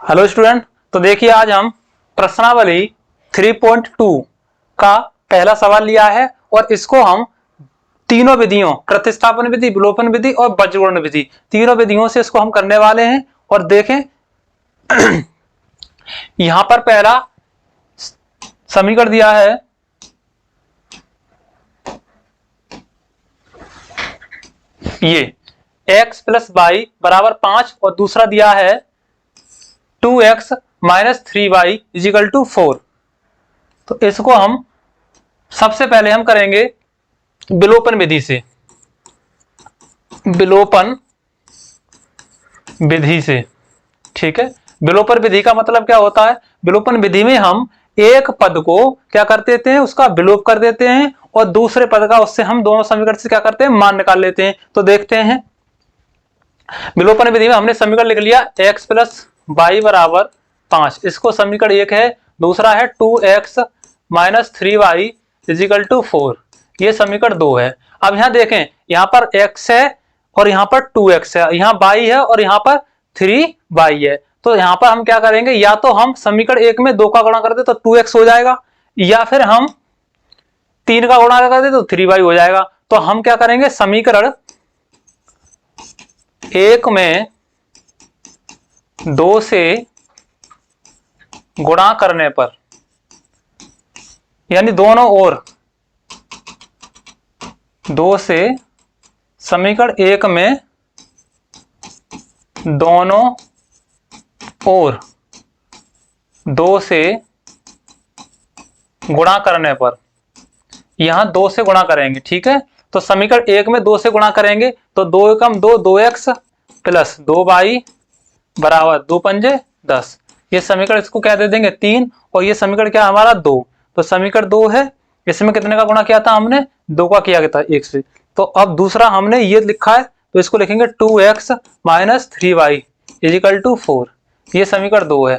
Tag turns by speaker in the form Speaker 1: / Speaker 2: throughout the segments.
Speaker 1: Hello student. तो देखिए आज हम प्रश्नावली 3.2 का पहला सवाल लिया है और इसको हम तीनों विधियों प्रतिस्थापन विधि, विलोपन विधि और बज्रगुणन विधि तीनों विधियों से इसको हम करने वाले हैं। और देखें यहां पर पहला समीकरण दिया है ये x प्लस वाई बराबर 5 और दूसरा दिया है 2x minus 3y is equal to 4। तो इसको हम सबसे पहले हम करेंगे विलोपन विधि से। विलोपन विधि से, ठीक है। विलोपन विधि का मतलब क्या होता है? विलोपन विधि में हम एक पद को क्या कर देते हैं, उसका विलोप कर देते हैं और दूसरे पद का उससे हम दोनों समीकरण से क्या करते हैं, मान निकाल लेते हैं। तो देखते हैं विलोपन विधि में हमने समीकरण लिख लिया x प्लस वाई बराबर 5, इसको समीकरण 1 है। दूसरा है 2x minus 3y is equal to 4, ये समीकरण 2 है। अब यहां देखें, यहां पर x है और यहां पर 2x है, यहां y है और यहां पर 3y है। तो यहां पर हम क्या करेंगे, या तो हम समीकरण 1 में 2 का गुणा कर दे तो 2x हो जाएगा, या फिर हम 3 का गुणा कर दे तो 3y हो जाएगा। तो हम क्या करेंगे, समीकरण 1 में 2 से गुणा करने पर, यानी दोनों ओर 2 से, समीकरण 1 में दोनों ओर 2 से गुणा करने पर, यहां 2 से गुणा करेंगे, ठीक है। तो समीकरण 1 में 2 से गुणा करेंगे तो 2 एकम 2, 2x प्लस 2y बराबर 2 पंजे 10। ये समीकरण इसको क्या दे देंगे 3, और ये समीकरण क्या हमारा 2। तो समीकरण 2 है, इसमें कितने का गुणा किया था हमने, 2 का किया था 1 से। तो अब दूसरा हमने ये लिखा है तो इसको लिखेंगे 2x minus 3y is equal to 4, ये समीकरण 2 है।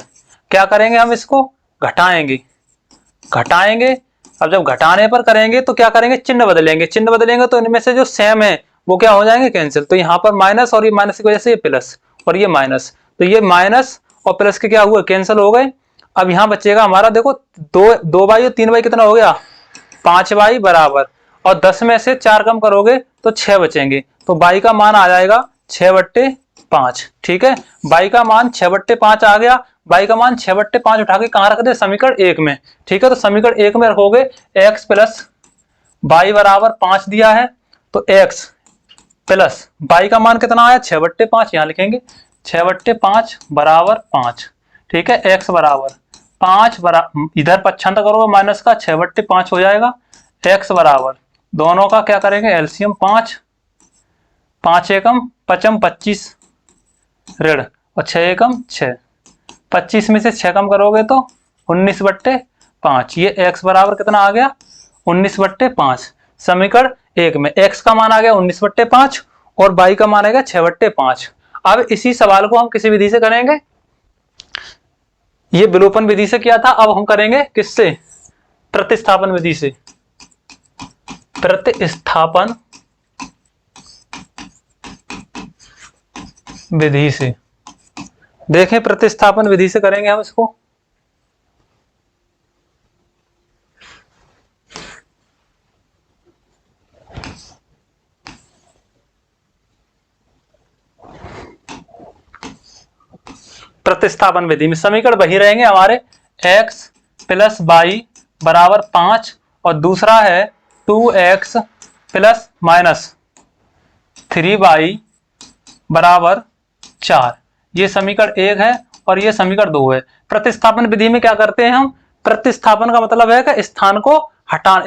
Speaker 1: क्या करेंगे, हम इसको घटाएंगे। अब जब घटाने पर करेंगे तो क्या करेंगे, चिन्ह बदलेंगे तो इनमें से जो सेम है वो क्या हो जाएंगे, कैंसिल। तो यहाँ पर माइनस और ये माइनस की वजह से ये प्लस और ये माइनस, तो ये माइनस और प्लस के क्या हुए, कैंसिल हो गए। अब यहाँ बचेगा हमारा, देखो 2y और 3y कितना हो गया, 5y बराबर, और 10 में से 4 कम करोगे तो 6 बचेंगे। तो y का मान आ जाएगा 6/5, ठीक है। y का मान 6/5 आ गया। y का मान 6/5 उठा के कहां रख दे, समीकरण 1 में, ठीक है। तो समीकरण 1 में रखोगे x प्लस y बराबर 5 दिया है, तो x प्लस y का मान कितना आया 6/5, यहां लिखेंगे 6/5 बराबर 5, ठीक है। x बराबर 5 इधर पक्षांतर करोगे माइनस का, 6/5 हो जाएगा। x बराबर, दोनों का क्या करेंगे एलसीएम 5, 5 एकम 5 25 ऋण और 6 एकम 6, 25 में से 6 कम करोगे तो 19/5। ये x बराबर कितना आ गया 19/5। समीकरण 1 में x का मान आ गया 19/5 और y का मान आएगा 6/5। अब इसी सवाल को हम किसी विधि से करेंगे, ये विलोपन विधि से किया था, अब हम करेंगे किससे, प्रतिस्थापन विधि से। प्रतिस्थापन विधि से देखें, प्रतिस्थापन विधि से करेंगे हम इसको। प्रतिस्थापन विधि में समीकरण वही रहेंगे हमारे, x प्लस वाई बराबर 5 और दूसरा है 2x प्लस माइनस 3y बराबर 4, ये समीकरण 1 है और ये समीकरण 2 है। प्रतिस्थापन विधि में क्या करते हैं हम, प्रतिस्थापन का मतलब है कि स्थान को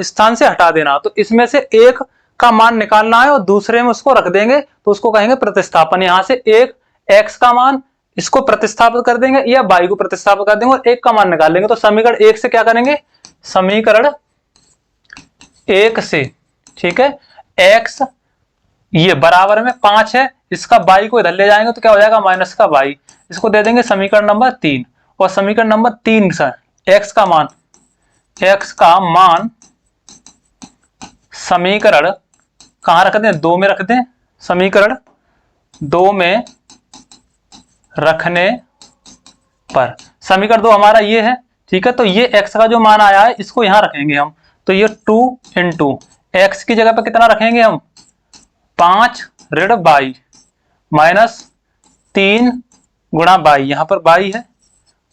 Speaker 1: स्थान से हटा देना। तो इसमें से एक का मान निकालना है और दूसरे में उसको रख देंगे तो उसको कहेंगे प्रतिस्थापन। यहां से एक x का मान इसको प्रतिस्थापित कर देंगे या y को प्रतिस्थापित कर देंगे और एक का मान निकाल लेंगे। तो समीकरण 1 से क्या करेंगे, समीकरण 1 से, ठीक है, x ये बराबर में 5 है, इसका y को इधर ले जाएंगे तो क्या हो जाएगा माइनस का y, इसको दे देंगे समीकरण नंबर 3। और समीकरण नंबर 3 से x का मान समीकरण कहां रख दें, 2 में रख दें। समीकरण 2 में रखने पर। समीकरण 2 हमारा ये है, ठीक है। तो ये x का जो मान आया है इसको यहाँ रखेंगे हम, तो ये 2 इंटू एक्स की जगह पर कितना रखेंगे हम 5 ऋण 22 माइनस 3 गुणा 22, यहाँ पर 22 है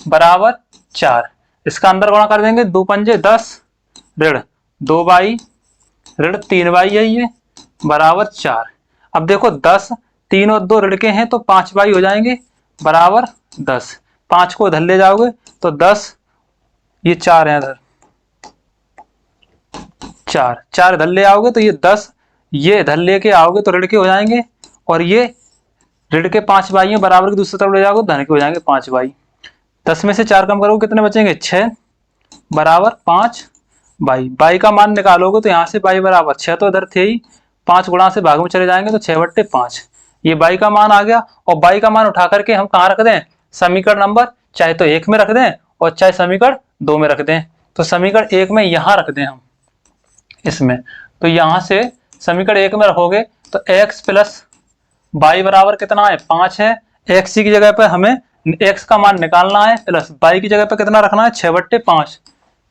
Speaker 1: बराबर 4। इसका अंदर गुणा कर देंगे, 2 पंजे 10 ऋण 2 22 ऋण 3 22 है ये बराबर 4। अब देखो 10 3 और 2 ऋण के हैं तो 5 22 हो जाएंगे बराबर 10। 5 को इधर ले जाओगे तो 10, ये 4 है इधर, 4 इधर ले आओगे तो ये 10, ये इधर लेके आओगे तो ऋण के हो जाएंगे, और ये ऋण के 5 बाई है बराबर के दूसरी तरफ ले जाओगे धन के हो जाएंगे 5 बाई। 10 में से 4 कम करोगे कितने बचेंगे 6 बराबर 5 बाई। बाई का मान निकालोगे तो यहाँ से बाई बराबर 6 तो इधर थे ही, 5 गुणा से भाग में चले जाएंगे तो 6 बट्टे 5, ये बाई का मान आ गया। और बाई का मान उठा करके हम कहाँ रख दें, समीकरण नंबर चाहे तो 1 में रख दें और चाहे समीकरण 2 में रख दें। तो समीकरण 1 में यहाँ रख दें हम इसमें, तो यहाँ से समीकरण 1 में रखोगे तो x प्लस बाई बराबर कितना है 5 है। एक्स की जगह पर हमें x का मान निकालना है, प्लस बाई की जगह पर कितना रखना है 6 बट्टे 5,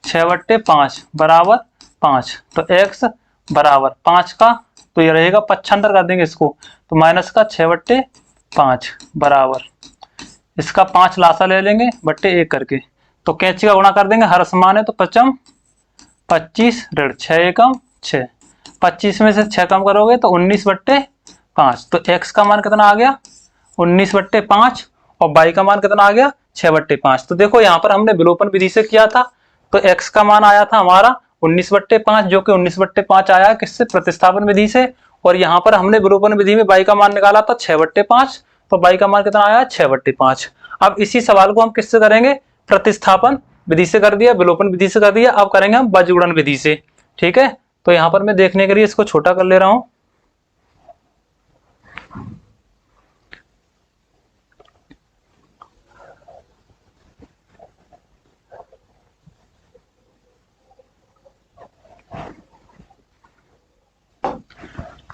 Speaker 1: 6 बट्टे 5 बराबर 5। तो x बराबर 5 का, तो ये रहेगा 55 कर देंगे इसको, तो माइनस का 6 बट्टे 5 बराबर, इसका 5 लासा ले लेंगे बट्टे 1 करके, तो कैंची का गुणा कर देंगे, हर समान है तो 5 25 ऋण 6 एकम 6, 25 में से 6 कम करोगे तो 19 बट्टे 5। तो x का मान कितना आ गया 19 बट्टे 5 और y का मान कितना आ गया 6 बट्टे 5। तो देखो यहाँ पर हमने विलोपन विधि से किया था, तो x का मान आया था हमारा 19 बट्टे 5, जो कि 19 बट्टे 5 आया किससे, प्रतिस्थापन विधि से। और यहाँ पर हमने विलोपन विधि में y का मान निकाला था 6 बट्टे 5, तो y का मान कितना आया 6 बट्टे 5। अब इसी सवाल को हम किससे करेंगे, प्रतिस्थापन विधि से कर दिया, विलोपन विधि से कर दिया, अब करेंगे हम बजगुणन विधि से, ठीक है। तो यहाँ पर मैं देखने के लिए इसको छोटा कर ले रहा हूं।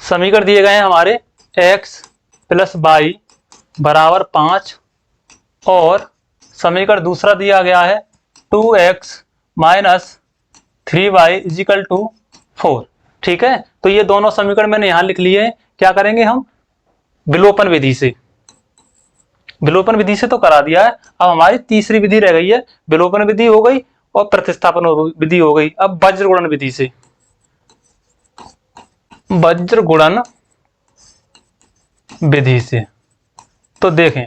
Speaker 1: समीकरण दिए गए हैं हमारे x प्लस बाई बराबर 5 और समीकरण दूसरा दिया गया है 2x minus 3y is equal to 4, ठीक है। तो ये दोनों समीकरण मैंने यहां लिख लिए हैं। क्या करेंगे हम विलोपन विधि से, विलोपन विधि से तो करा दिया है, अब हमारी तीसरी विधि रह गई है, विलोपन विधि हो गई और प्रतिस्थापन विधि हो गई। अब वज्रगुणन विधि से, वज्रगुणन विधि से तो देखें,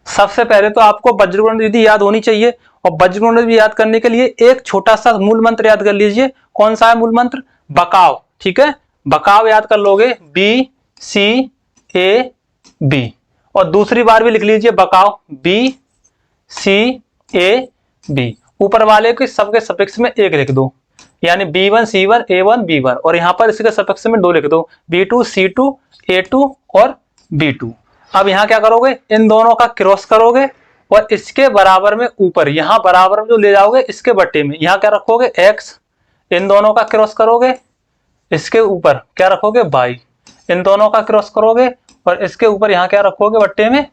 Speaker 1: सबसे पहले तो आपको वज्रगुणन विधि याद होनी चाहिए, और वज्रगुणन विधि याद करने के लिए एक छोटा सा मूल मंत्र याद कर लीजिए। कौन सा है मूल मंत्र, बकाव, ठीक है। बकाव याद कर लोगे बी सी ए बी, और दूसरी बार भी लिख लीजिए बकाव बी सी ए बी, ऊपर वाले के सबके सफिक्स में 1 लिख दो, यानी B1 C1 A1 B1, और यहां पर इसके सफिक्स में 2 लिख दो, B2 C2 A2 और B2। अब यहां क्या करोगे, इन दोनों का क्रॉस करोगे और इसके बराबर में ऊपर, यहां बराबर में जो ले जाओगे इसके बट्टे में यहां क्या रखोगे x, इन दोनों का क्रॉस करोगे, इसके ऊपर क्या रखोगे y, इन दोनों का क्रॉस करोगे और इसके ऊपर यहां क्या रखोगे बट्टे में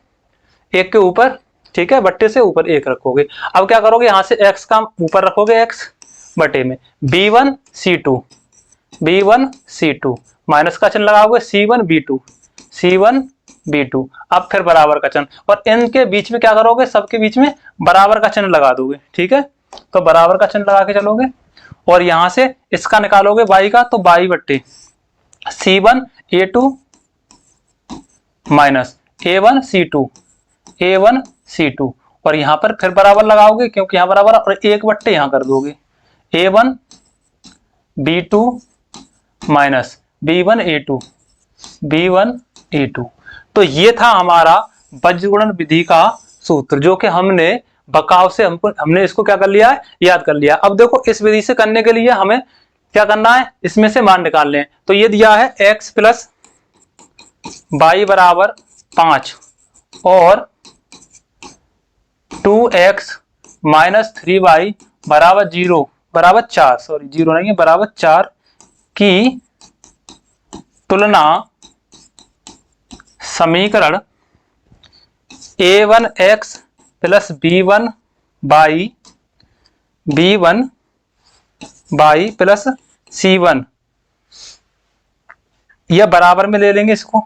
Speaker 1: 1 के ऊपर, ठीक है, बट्टे से ऊपर 1 रखोगे। अब क्या करोगे, यहां से x का ऊपर रखोगे x बटे में B1 C2 माइनस का चिन्ह लगाओगे C1 B2। अब फिर बराबर का चिन्ह, और इनके बीच में क्या करोगे, सबके बीच में बराबर का चिन्ह लगा दोगे, ठीक है। तो बराबर का चिन्ह लगा के चलोगे और यहां से इसका निकालोगे y का, तो y बट्टे C1 A2 minus A1 C2, और यहां पर फिर बराबर लगाओगे क्योंकि यहां बराबर, और 1 बट्टे यहां कर दोगे A1 B2 minus B1 A2। तो ये था हमारा वज्रगुणन विधि का सूत्र, जो कि हमने बकाव से हमने इसको क्या कर लिया है, याद कर लिया। अब देखो इस विधि से करने के लिए हमें क्या करना है, इसमें से मान निकाल लें। तो ये दिया है x प्लस बाई बराबर 5 और 2x माइनस 3y बराबर 0 बराबर 4, सॉरी 0 नहीं है बराबर 4 की तुलना समीकरण A1x plus B1 by plus C1, यह बराबर में ले लेंगे इसको।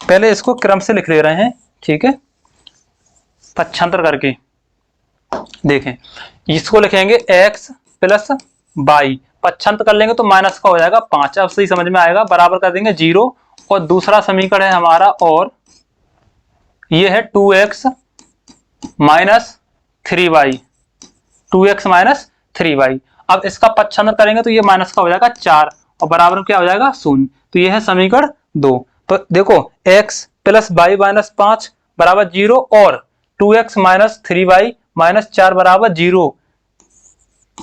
Speaker 1: पहले इसको क्रम से लिख ले रहे हैं, ठीक है, पक्षांतर करके। देखें, इसको लिखेंगे x प्लस बाई, पक्षांतर कर लेंगे तो माइनस का हो जाएगा 5। अब सही समझ में आएगा, बराबर कर देंगे 0। और दूसरा समीकरण है हमारा, और ये है 2x minus 3y, 2x minus 3y। अब इसका पक्षांतर करेंगे तो ये माइनस का हो जाएगा 4, और बराबर में क्या हो जाएगा 0। तो ये है समीकरण 2। तो देखो, x प्लस बाई माइनस 5 बराबर 0 और 2x माइनस 3y माइनस 4 बराबर 0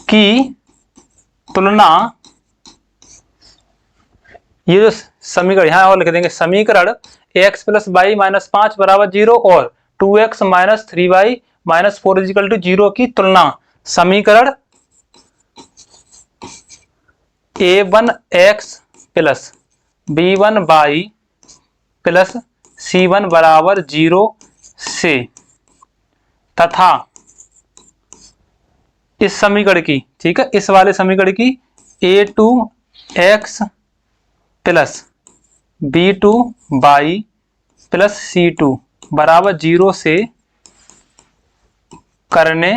Speaker 1: की तुलना, ये जो समीकरण यहां और लिख देंगे, समीकरण x प्लस बाई माइनस 5 बराबर 0 और 2x minus 3y minus 4 is equal to 0 की तुलना समीकरण a1x plus b1 by plus c1 बराबर 0 से तथा इस समीकरण की, ठीक है, इस वाले समीकरण की a2x plus b2 by plus c2 बराबर 0 से करने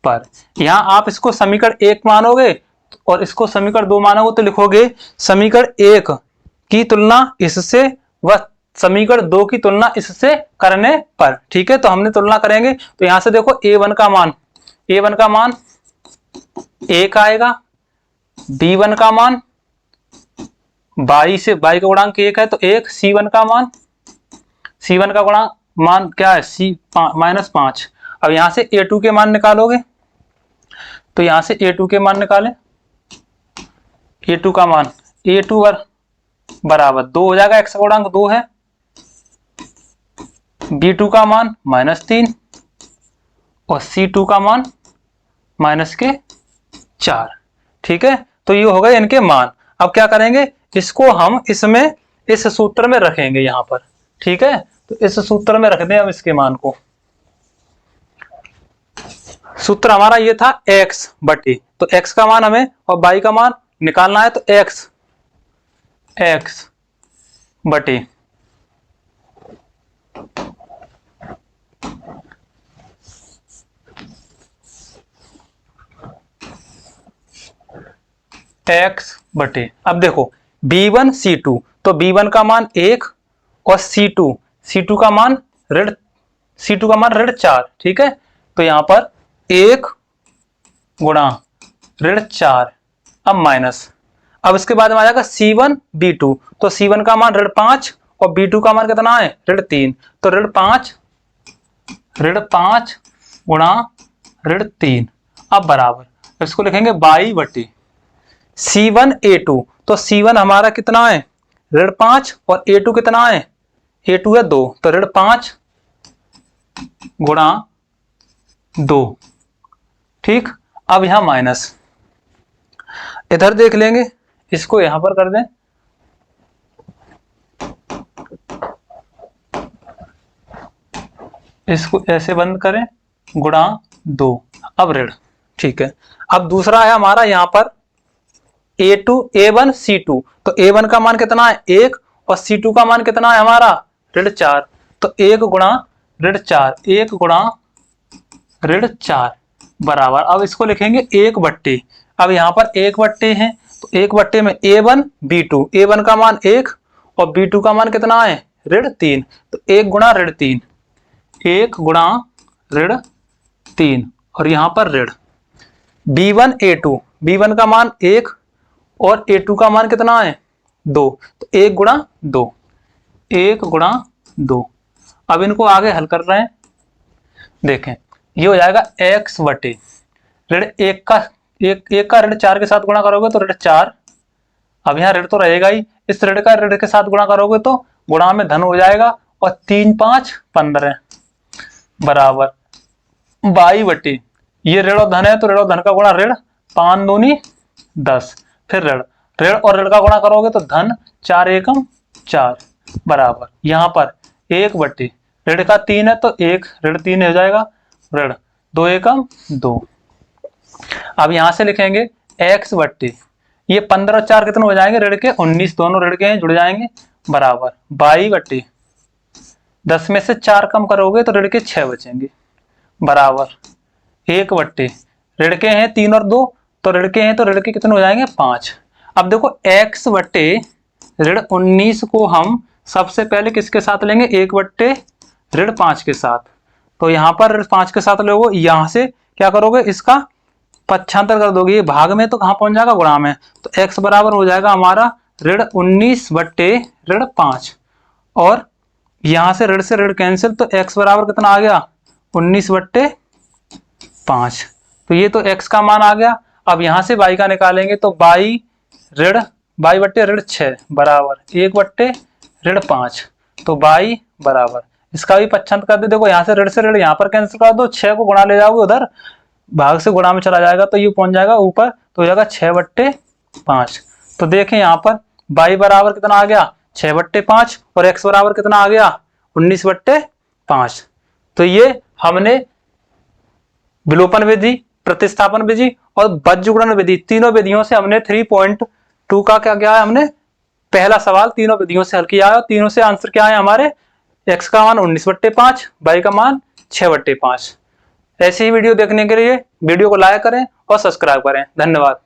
Speaker 1: पर, यहां आप इसको समीकरण 1 मानोगे और इसको समीकरण 2 मानोगे तो लिखोगे समीकरण 1 की तुलना इससे व समीकरण 2 की तुलना इससे करने पर, ठीक है। तो हमने तुलना करेंगे तो यहां से देखो a1 का मान 1 आएगा, b1 का मान 22 से, बाई का गुणांक 1 है तो 1, c1 का गुणांक मान क्या है, माइनस 5। अब यहां से a2 के मान निकालोगे तो यहां से a2 के मान निकालें, a2 का मान a2 बराबर 2 हो जाएगा, x का गुणांक 2 है, b2 का मान -3 और c2 का मान -4, ठीक है। तो ये हो गए इनके मान। अब क्या करेंगे, इसको हम इसमें इस सूत्र में रखेंगे यहां पर, ठीक है। तो इस सूत्र में रख दें अब इसके मान को। सूत्र हमारा ये था x बटे, तो x का मान हमें और y का मान निकालना है, तो x बटे अब देखो b1 c2, तो b1 का मान 1 और c2 का मान ऋण 4, ठीक है। तो यहां पर 1 गुणा ऋण 4, अब माइनस, अब इसके बाद में आ जाएगा c1 b2, तो c1 का मान ऋण 5 और b2 का मान कितना है, ऋण 3, तो ऋण 5 गुणा ऋण 3, अब बराबर इसको लिखेंगे बाई बटी c1 a2, तो c1 हमारा कितना है, ऋण 5 और a2 कितना है, a2 है 2, तो ऋण 5 गुणा 2, ठीक। अब यहां माइनस, इधर देख लेंगे, इसको यहां पर कर दें, इसको ऐसे बंद करें, गुणा 2, अब ऋण, ठीक है। अब दूसरा है हमारा यहां पर a1 c2, तो a1 का मान कितना है 1 और c2 का मान कितना है हमारा ऋण 4, तो 1 गुणा ऋण 4 बराबर, अब इसको लिखेंगे 1 बट्टे, अब यहां पर 1 बट्टे हैं तो 1 बट्टे में a1 b2, a1 का मान 1 और b2 का मान कितना है ऋण 3, तो 1 गुणा ऋण 3 और यहां पर ऋण b1 a2, b1 का मान 1 और a2 का मान कितना है 2, तो 1 गुणा 2। अब इनको आगे हल कर रहे हैं, देखें ये हो जाएगा x बटे ऋण 1 का ऋण 4 के साथ गुणा करोगे तो ऋण 4, अब यहाँ ऋण तो रहेगा ही, इस ऋण का ऋण के साथ गुणा करोगे तो गुणा में धन हो जाएगा, और 3 5 15 बराबर बाई बटे, ये ऋण और धन है तो ऋण और धन का गुणा ऋण, 5 दूनी 10, फिर ऋण और ऋण का गुणा करोगे तो धन, 4 एकम 4 बराबर, यहां पर 1 बटे ऋण का 3 है तो 1 ऋण 3 हो जाएगा, ऋण 2 एकम 2। अब यहां से लिखेंगे x बट्टे ये 15 और 4 कितने हो जाएंगे ऋण के 19, दोनों ऋण के हैं जुड़ जाएंगे, बराबर y बट्टे 10 में से 4 कम करोगे तो ऋण के 6 बचेंगे, बराबर 1 बट्टे ऋण के हैं 3 और 2 तो ऋण के हैं तो ऋण के कितने हो जाएंगे 5। अब देखो x बट्टे ऋण 19 को हम सबसे पहले किसके साथ लेंगे, 1 बट्टे ऋण 5 के साथ। तो यहाँ पर ऋण 5 के साथ लोगे, यहाँ से क्या करोगे इसका पक्षांतर कर दोगे, ये भाग में तो कहाँ पहुंच जाएगा, गुणा में। तो x बराबर हो जाएगा हमारा ऋण 19 बट्टे ऋण 5, और यहां से ऋण कैंसिल, तो x बराबर कितना आ गया 19 बट्टे 5। तो ये तो x का मान आ गया। अब यहां से y का निकालेंगे तो y बट्टे ऋण 6 बराबर 1 बट्टे ऋण 5, तो y बराबर इसका भी पक्षांतर कर दे। देखो यहाँ से ऋण यहाँ पर कैंसिल कर दो, 6 को गुणा ले जाओगे उधर भाग से गुणा में चला जाएगा तो ये पहुंच जाएगा ऊपर, तो हो जाएगा 6 बट्टे 5। तो देखें यहाँ पर y बराबर कितना आ गया 6 बट्टे 5 और x बराबर कितना आ गया 19 बट्टे 5। तो ये हमने विलोपन विधि, प्रतिस्थापन विधि और बज्रगुणन विधि, तीनों विधियों से हमने 3.2 का क्या किया है, हमने पहला सवाल तीनों विधियों से हल किया है। तीनों से आंसर क्या है हमारे, x का मान 19 बट्टे 5, y का मान 6 बट्टे 5। ऐसी ही वीडियो देखने के लिए वीडियो को लाइक करें और सब्सक्राइब करें। धन्यवाद।